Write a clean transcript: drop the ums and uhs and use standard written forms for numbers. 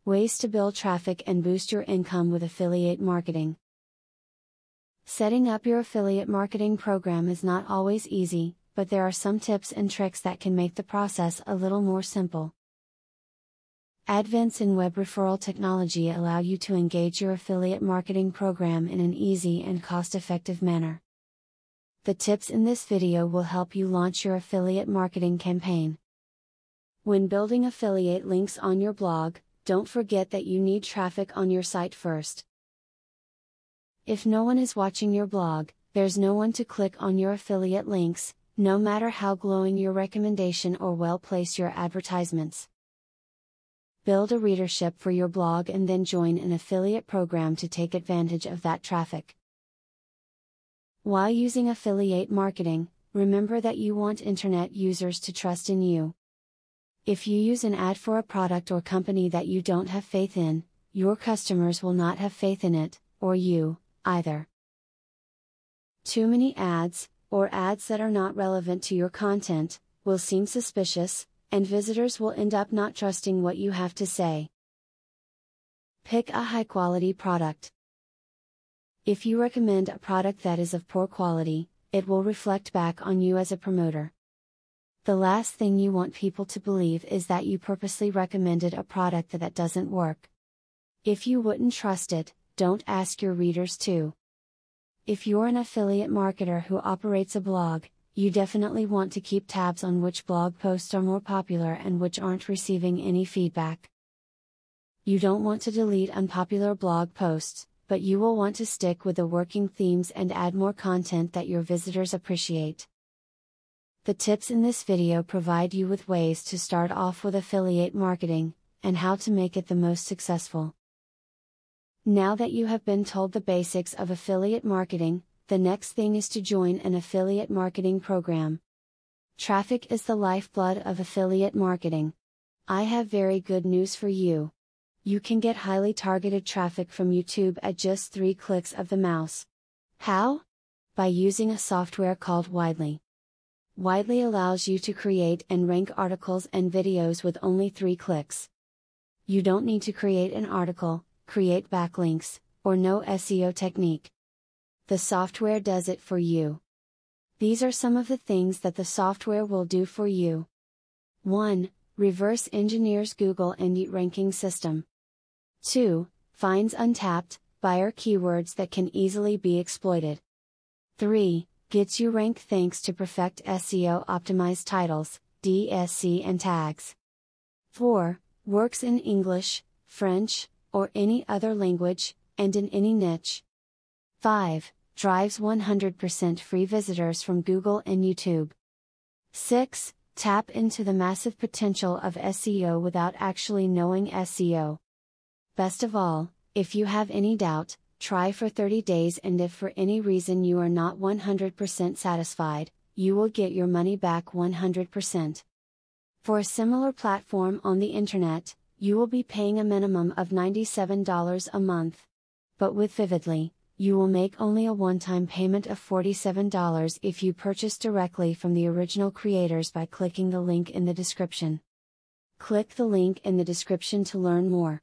Ways to build traffic and boost your income with affiliate marketing. Setting up your affiliate marketing program is not always easy, but there are some tips and tricks that can make the process a little more simple. Advents in web referral technology allow you to engage your affiliate marketing program in an easy and cost-effective manner. The tips in this video will help you launch your affiliate marketing campaign. When building affiliate links on your blog, don't forget that you need traffic on your site first. If no one is watching your blog, there's no one to click on your affiliate links, no matter how glowing your recommendation or well-placed your advertisements. Build a readership for your blog and then join an affiliate program to take advantage of that traffic. While using affiliate marketing, remember that you want internet users to trust in you. If you use an ad for a product or company that you don't have faith in, your customers will not have faith in it, or you, either. Too many ads, or ads that are not relevant to your content, will seem suspicious, and visitors will end up not trusting what you have to say. Pick a high-quality product. If you recommend a product that is of poor quality, it will reflect back on you as a promoter. The last thing you want people to believe is that you purposely recommended a product that doesn't work. If you wouldn't trust it, don't ask your readers to. If you're an affiliate marketer who operates a blog, you definitely want to keep tabs on which blog posts are more popular and which aren't receiving any feedback. You don't want to delete unpopular blog posts, but you will want to stick with the working themes and add more content that your visitors appreciate. The tips in this video provide you with ways to start off with affiliate marketing, and how to make it the most successful. Now that you have been told the basics of affiliate marketing, the next thing is to join an affiliate marketing program. Traffic is the lifeblood of affiliate marketing. I have very good news for you. You can get highly targeted traffic from YouTube at just 3 clicks of the mouse. How? By using a software called Widely. Widely allows you to create and rank articles and videos with only 3 clicks. You don't need to create an article, create backlinks, or know SEO technique. The software does it for you. These are some of the things that the software will do for you. 1. Reverse engineers Google Indie ranking system. 2. Finds untapped, buyer keywords that can easily be exploited. 3. Gets you ranked thanks to Perfect SEO optimized titles, DSC and tags. 4. Works in English, French, or any other language, and in any niche. 5. Drives 100% free visitors from Google and YouTube. 6. Tap into the massive potential of SEO without actually knowing SEO. Best of all, if you have any doubt, try for 30 days, and if for any reason you are not 100% satisfied, you will get your money back 100%. For a similar platform on the internet, you will be paying a minimum of $97 a month. But with Vividly, you will make only a one-time payment of $47 if you purchase directly from the original creators by clicking the link in the description. Click the link in the description to learn more.